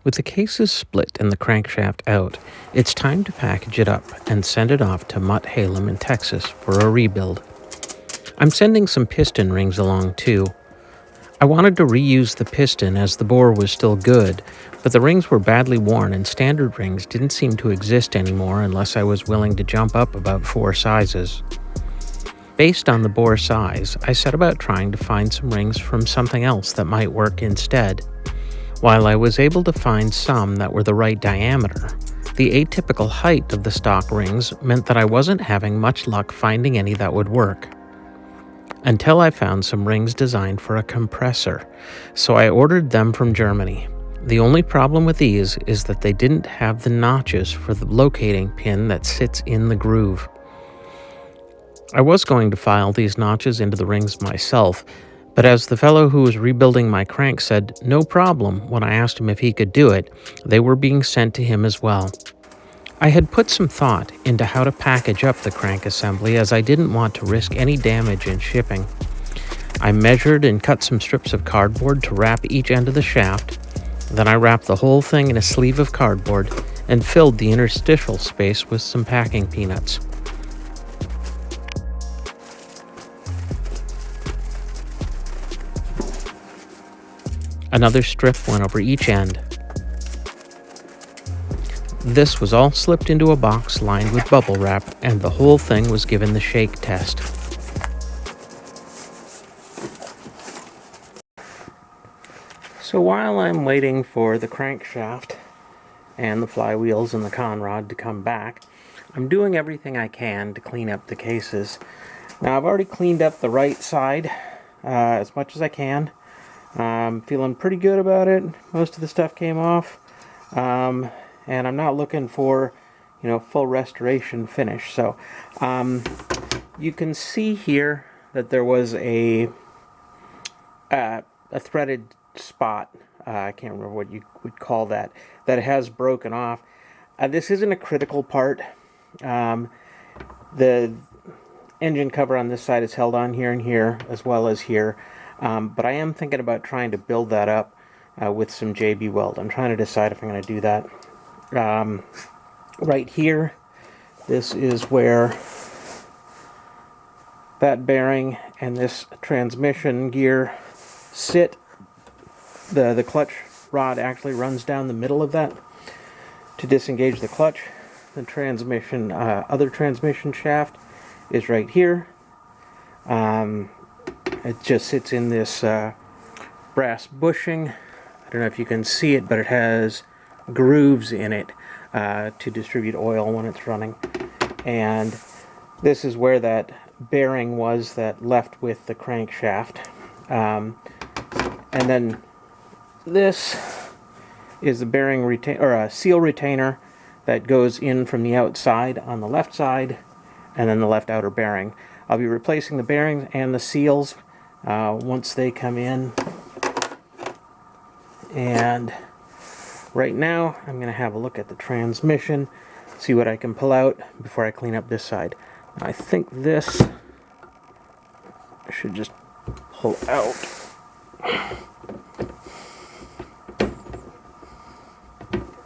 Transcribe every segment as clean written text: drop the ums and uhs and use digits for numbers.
With the cases split and the crankshaft out, it's time to package it up and send it off to Mutt Halem in Texas for a rebuild. I'm sending some piston rings along too. I wanted to reuse the piston as the bore was still good, but the rings were badly worn and standard rings didn't seem to exist anymore unless I was willing to jump up about 4 sizes. Based on the bore size, I set about trying to find some rings from something else that might work instead. While I was able to find some that were the right diameter, the atypical height of the stock rings meant that I wasn't having much luck finding any that would work. Until I found some rings designed for a compressor, so I ordered them from Germany. The only problem with these is that they didn't have the notches for the locating pin that sits in the groove. I was going to file these notches into the rings myself, but as the fellow who was rebuilding my crank said no problem when I asked him if he could do it, they were being sent to him as well. I had put some thought into how to package up the crank assembly as I didn't want to risk any damage in shipping. I measured and cut some strips of cardboard to wrap each end of the shaft. Then I wrapped the whole thing in a sleeve of cardboard and filled the interstitial space with some packing peanuts. Another strip went over each end. This was all slipped into a box lined with bubble wrap, and the whole thing was given the shake test. So while I'm waiting for the crankshaft and the flywheels and the conrod to come back, I'm doing everything I can to clean up the cases. Now I've already cleaned up the right side as much as I can. I'm feeling pretty good about it. Most of the stuff came off. And I'm not looking for, full restoration finish. So you can see here that there was a threaded spot. I can't remember what you would call that has broken off. This isn't a critical part. The engine cover on this side is held on here and here, as well as here. But I am thinking about trying to build that up with some JB weld. I'm trying to decide if I'm going to do that. Right here, this is where that bearing and this transmission gear sit. The clutch rod actually runs down the middle of that to disengage the clutch. The transmission, other transmission shaft is right here. It just sits in this brass bushing. I don't know if you can see it, but it has grooves in it to distribute oil when it's running. And this is where that bearing was that left with the crankshaft. And then this is the bearing a seal retainer that goes in from the outside on the left side, and then the left outer bearing. I'll be replacing the bearings and the seals once they come in. And right now, I'm going to have a look at the transmission, see what I can pull out before I clean up this side. I think this should just pull out.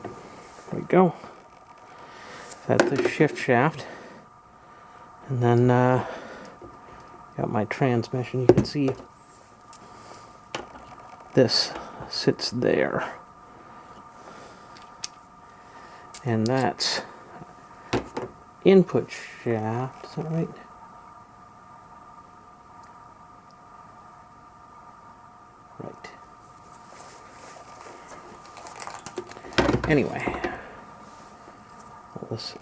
There we go. That's the shift shaft. And then got my transmission. You can see this sits there. And that's input shaft, is that right? Right. Anyway,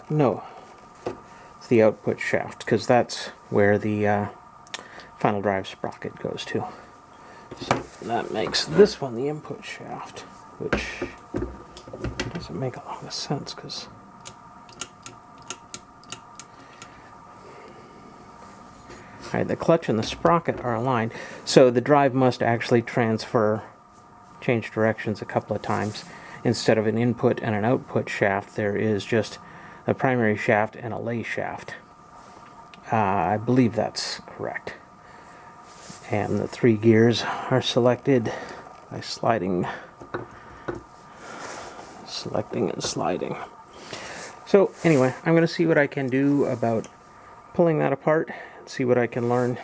no, it's the output shaft, because that's where the final drive sprocket goes to. So that makes this one the input shaft, which doesn't make a lot of sense because the clutch and the sprocket are aligned, so the drive must actually change directions a couple of times. Instead of an input and an output shaft, there is just a primary shaft and a lay shaft. I believe that's correct. And the 3 gears are selected by sliding selecting and sliding. So anyway, I'm going to see what I can do about pulling that apart, see what I can learn.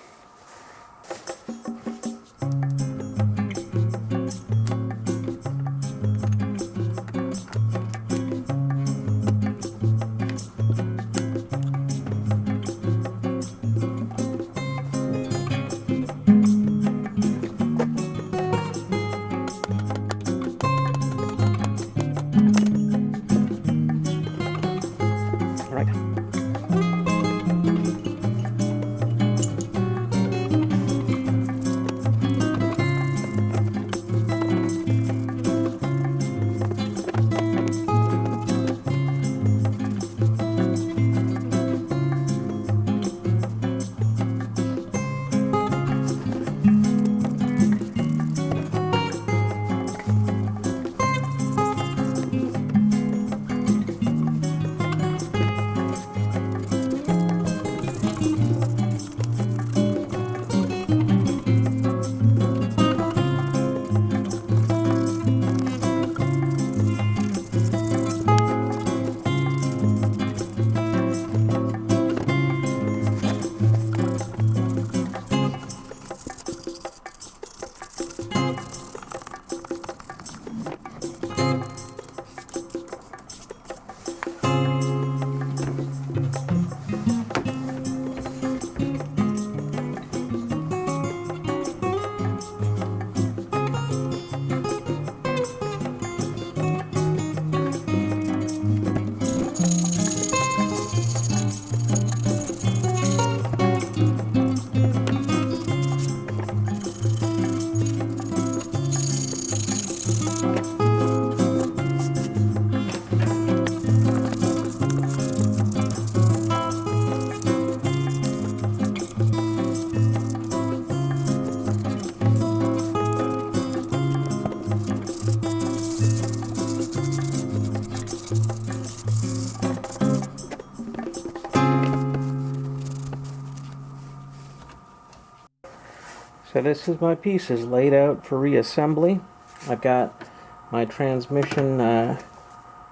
So this is my pieces laid out for reassembly. I've got my transmission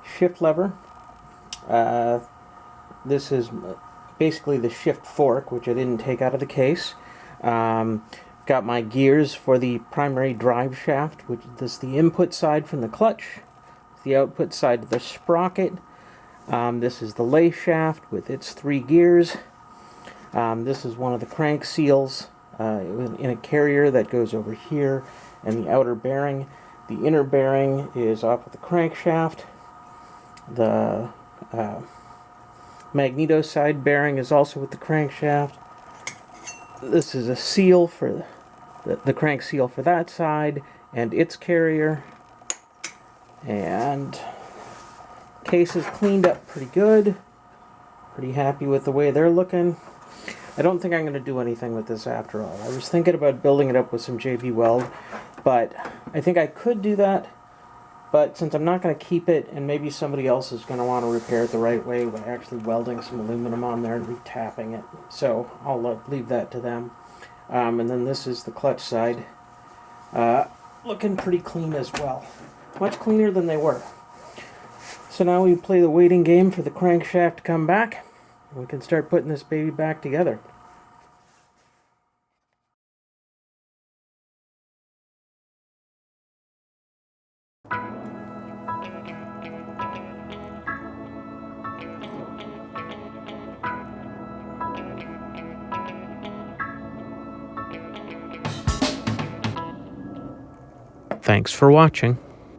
shift lever. This is basically the shift fork, which I didn't take out of the case. Got my gears for the primary drive shaft, which is the input side from the clutch, the output side of the sprocket. This is the lay shaft with its 3 gears. This is one of the crank seals in a carrier that goes over here, and the outer bearing. The inner bearing is off of the crankshaft. The magneto side bearing is also with the crankshaft. This is a seal for the crank seal for that side and its carrier. And case is cleaned up pretty good. Pretty happy with the way they're looking. I don't think I'm going to do anything with this after all. I was thinking about building it up with some JB Weld, but I think I could do that. But since I'm not going to keep it, and maybe somebody else is going to want to repair it the right way by actually welding some aluminum on there and retapping it, so I'll leave that to them. And then this is the clutch side. Looking pretty clean as well. Much cleaner than they were. So now we play the waiting game for the crankshaft to come back. We can start putting this baby back together. Thanks for watching.